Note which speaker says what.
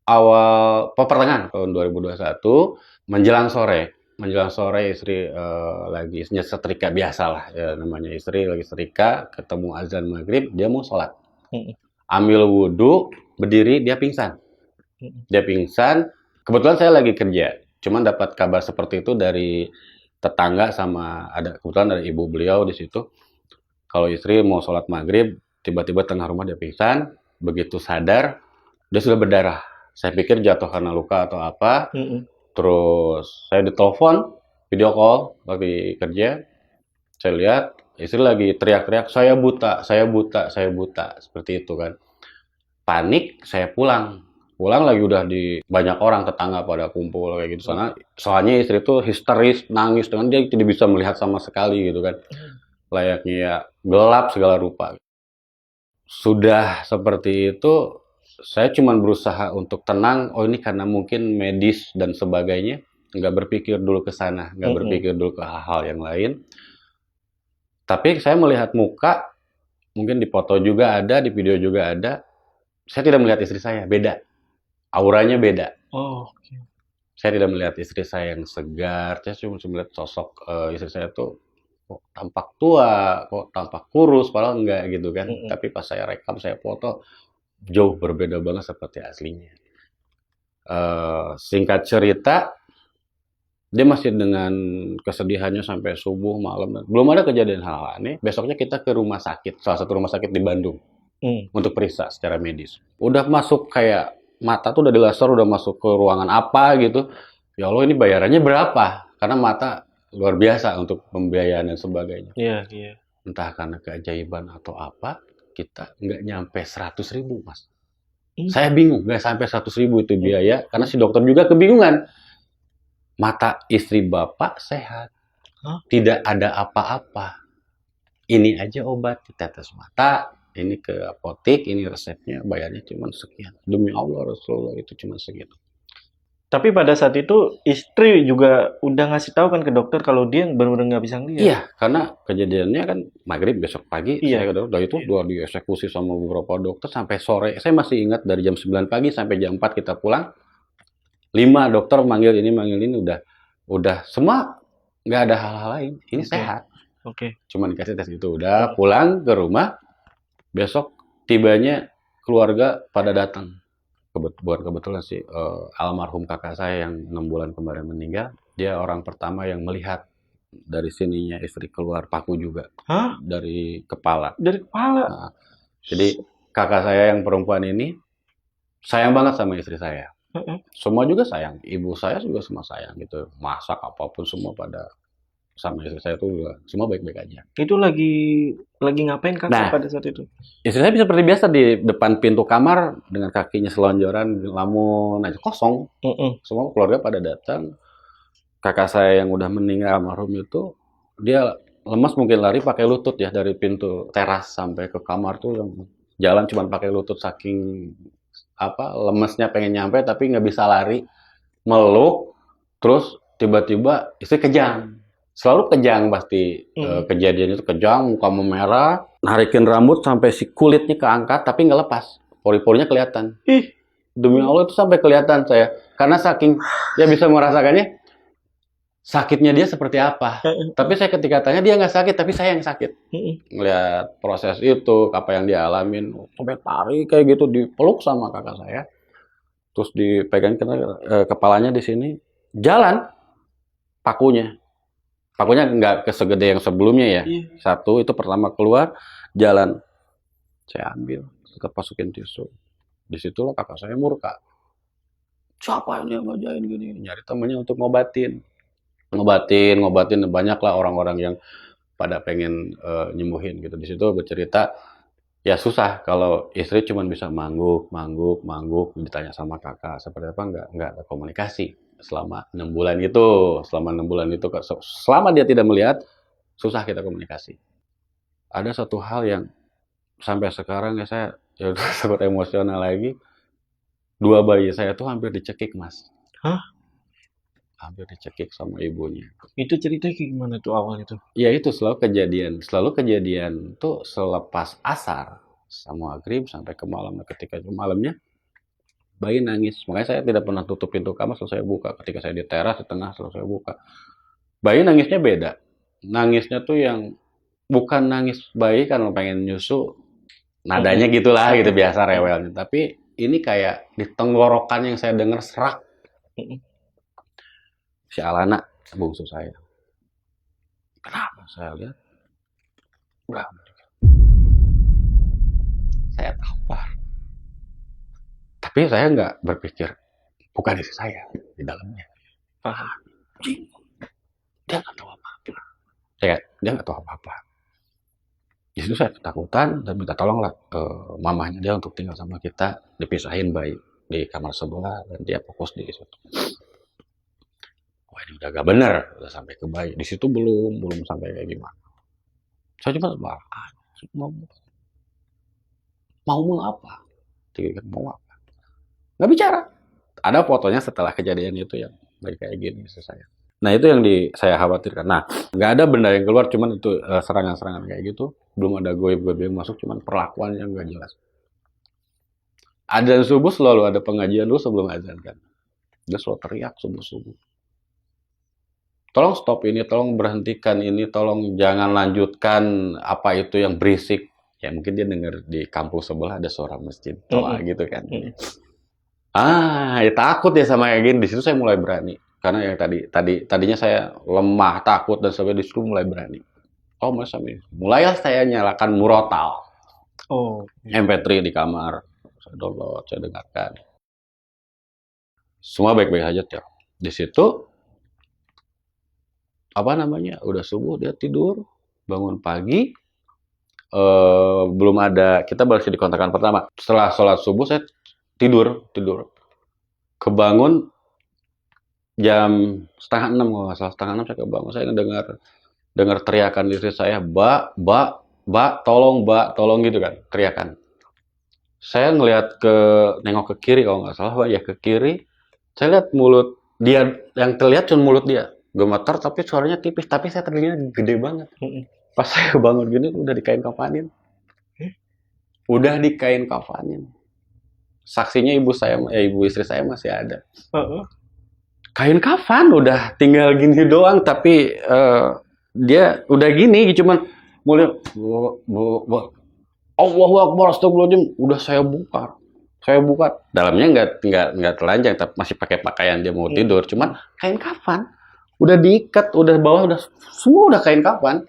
Speaker 1: awal pertengahan tahun 2021 menjelang sore istri lagi nyetrika biasalah ya namanya istri lagi setrika ketemu azan maghrib dia mau sholat
Speaker 2: Mm-mm.
Speaker 1: ambil wudhu berdiri dia pingsan kebetulan saya lagi kerja cuman dapat kabar seperti itu dari tetangga sama ada kebetulan ada ibu beliau di situ kalau istri mau sholat maghrib tiba-tiba tengah rumah dia pingsan begitu sadar dia sudah berdarah saya pikir jatuh karena luka atau apa
Speaker 2: Mm-mm.
Speaker 1: terus saya ditelepon video call lagi kerja saya lihat istri lagi teriak-teriak saya buta saya buta seperti itu kan panik saya pulang lagi udah di banyak orang tetangga pada kumpul kayak gitu soalnya istri itu histeris nangis dengan dia tidak bisa melihat sama sekali gitu kan layaknya ya gelap segala rupa sudah seperti itu saya cuma berusaha untuk tenang oh ini karena mungkin medis dan sebagainya nggak berpikir dulu ke sana nggak
Speaker 2: Mm-mm.
Speaker 1: berpikir dulu ke hal-hal yang lain tapi saya melihat muka mungkin di foto juga ada di video juga ada saya tidak melihat istri saya beda auranya beda
Speaker 2: Oh, oke.
Speaker 1: saya tidak melihat istri saya yang segar saya cuma melihat sosok istri saya tuh kok tampak tua kok tampak kurus padahal enggak gitu kan
Speaker 2: Mm-mm.
Speaker 1: tapi pas saya rekam saya foto jauh berbeda banget seperti aslinya singkat cerita dia masih dengan kesedihannya sampai subuh malam belum ada kejadian hal aneh besoknya kita ke rumah sakit salah satu rumah sakit di Bandung
Speaker 2: Mm.
Speaker 1: untuk periksa secara medis udah masuk kayak mata tuh udah dilaser udah masuk ke ruangan apa gitu ya Allah ini bayarannya berapa karena mata luar biasa untuk pembiayaan dan sebagainya
Speaker 2: Iya, iya.
Speaker 1: entah karena keajaiban atau apa kita nggak nyampe 100.000 mas
Speaker 2: Mm.
Speaker 1: saya bingung nggak sampai 100.000 itu biaya karena si dokter juga kebingungan mata istri bapak sehat
Speaker 2: Hah?
Speaker 1: tidak ada apa-apa ini aja obat tetes mata ini ke apotek ini resepnya bayarnya cuma sekian demi Allah Rasulullah itu cuma segitu
Speaker 2: Tapi pada saat itu istri juga udah ngasih tahu kan ke dokter kalau dia benar-benar nggak bisa ngeliat.
Speaker 1: iya karena kejadiannya kan maghrib besok pagi
Speaker 2: Iya.
Speaker 1: saya udah itu udah dieksekusi sama beberapa dokter sampai sore saya masih ingat dari jam 9 pagi sampai jam 4 kita pulang 5 dokter manggil ini udah semua nggak ada hal-hal lain ini
Speaker 2: Oke.
Speaker 1: sehat
Speaker 2: Oke.
Speaker 1: cuma dikasih tes itu udah pulang ke rumah besok tibanya keluarga pada datang bukan kebetulan sih almarhum kakak saya yang 6 bulan kemarin meninggal dia orang pertama yang melihat dari sininya istri keluar paku juga
Speaker 2: Hah?
Speaker 1: dari kepala
Speaker 2: Dari kepala?
Speaker 1: nah, jadi kakak saya yang perempuan ini sayang banget sama istri saya
Speaker 2: Heeh.
Speaker 1: semua juga sayang ibu saya juga semua sayang gitu masak apapun semua pada sama istri saya tuh semua baik-baik aja
Speaker 2: Itu lagi ngapain kakak
Speaker 1: nah
Speaker 2: pada saat itu?
Speaker 1: istri saya seperti biasa di depan pintu kamar dengan kakinya selonjoran lamun aja kosong
Speaker 2: Mm-mm.
Speaker 1: semua keluarga pada datang kakak saya yang udah meninggal almarhum itu dia lemas mungkin lari pakai lutut ya dari pintu teras sampai ke kamar tuh yang jalan cuma pakai lutut saking apa lemesnya pengen nyampe tapi nggak bisa lari meluk terus tiba-tiba istri kejang selalu kejang pasti kejadian itu kejang muka memerah narikin rambut sampai si kulitnya keangkat tapi nggak lepas pori-porinya kelihatan
Speaker 2: Ih.
Speaker 1: demi Allah itu sampai kelihatan saya karena saking ya bisa merasakannya sakitnya dia seperti apa tapi saya ketika tanya dia nggak sakit tapi saya yang sakit
Speaker 2: Mm-mm.
Speaker 1: ngelihat proses itu apa yang dia alamin sampai tarik kayak gitu dipeluk sama kakak saya terus dipegang kepalanya di sini jalan pakunya nggak segede yang sebelumnya ya
Speaker 2: Iya.
Speaker 1: satu itu pertama keluar jalan saya ambil tetap masukin tisu disitulah kakak saya murka siapa ini yang ngajain gini nyari temennya untuk ngobatin banyak lah orang-orang yang pada pengen nyembuhin gitu di situ bercerita ya susah kalau istri cuma bisa mangguk ditanya sama kakak seperti apa nggak ada komunikasi selama 6 bulan itu selama dia tidak melihat susah kita komunikasi ada satu hal yang sampai sekarang ya saya ya udah sempat emosional lagi 2 bayi saya tuh hampir dicekik mas
Speaker 2: Hah?
Speaker 1: hampir dicekik sama ibunya
Speaker 2: Itu ceritanya kayak gimana tuh awalnya tuh?
Speaker 1: ya itu selalu kejadian tuh selepas asar sama maghrib sampai ke malam ketika itu malamnya Bayi nangis, makanya saya tidak pernah tutup pintu kamar, selalu saya buka. Ketika saya di teras, di tengah, selalu saya buka. Bayi nangisnya beda. Nangisnya tuh yang bukan nangis bayi karena pengen nyusu, nadanya gitulah gitu biasa rewelnya. Tapi ini kayak di tenggorokan yang saya dengar serak. Si Alana, bungsu saya. Kenapa? Saya lihat, udah, saya tampar. Tapi saya nggak berpikir, bukan isi saya di dalamnya.
Speaker 2: Paham.
Speaker 1: Dia nggak tahu apa-apa. Dia nggak tahu apa-apa. Di situ saya ketakutan dan minta tolonglah mamahnya dia untuk tinggal sama kita, dipisahin bayi di kamar sebelah dan dia fokus di situ. Wah, ini udah gak bener, udah sampai ke bayi. Di situ belum sampai kayak gimana. Saya cuma mau apa? Mau apa? Nggak bicara. Ada fotonya setelah kejadian itu yang kayak gini saya. Nah itu yang saya khawatirkan. Nah nggak ada benda yang keluar, cuman itu serangan-serangan kayak gitu. Belum ada goib-goib yang masuk, cuman perlakuan yang nggak jelas. Adzan subuh selalu ada pengajian dulu sebelum adzan kan. Dia selalu teriak subuh-subuh. Tolong stop ini, tolong berhentikan ini, tolong jangan lanjutkan apa itu yang berisik. Ya mungkin dia dengar di kampus sebelah ada suara masjid doa gitu kan. Ya takut ya sama kayak gini. Di situ saya mulai berani. Karena yang tadinya saya lemah, takut dan sebagainya, di situ mulai berani. Oh, masa ini. Mulailah saya nyalakan murotal. MP3 di kamar. Saya download, saya dengarkan. Semua baik-baik aja tuh. Di situ udah subuh dia tidur, bangun pagi. Belum ada, kita baru di kontrakan pertama. Setelah sholat subuh saya tidur. Kebangun jam 5:30 kalau nggak salah, 5:30 saya kebangun. Saya dengar teriakan istri saya, Mbak, tolong gitu kan, teriakan. Saya nengok ke kiri kalau nggak salah, ya ke kiri. Saya lihat mulut dia, yang terlihat cuma mulut dia gemetar, tapi suaranya tipis, tapi saya terdengar gede banget. Pas saya bangun gini udah dikain kafanin. Saksinya ibu istri saya masih ada. Kain kafan udah tinggal gini doang, tapi dia udah gini, cuman mulai Allahu Akbar, astagfirullahaladzim, udah saya buka. Dalamnya nggak telanjang, tapi masih pakai pakaian dia mau tidur, cuman kain kafan udah diikat, udah bawah udah semua udah kain kafan.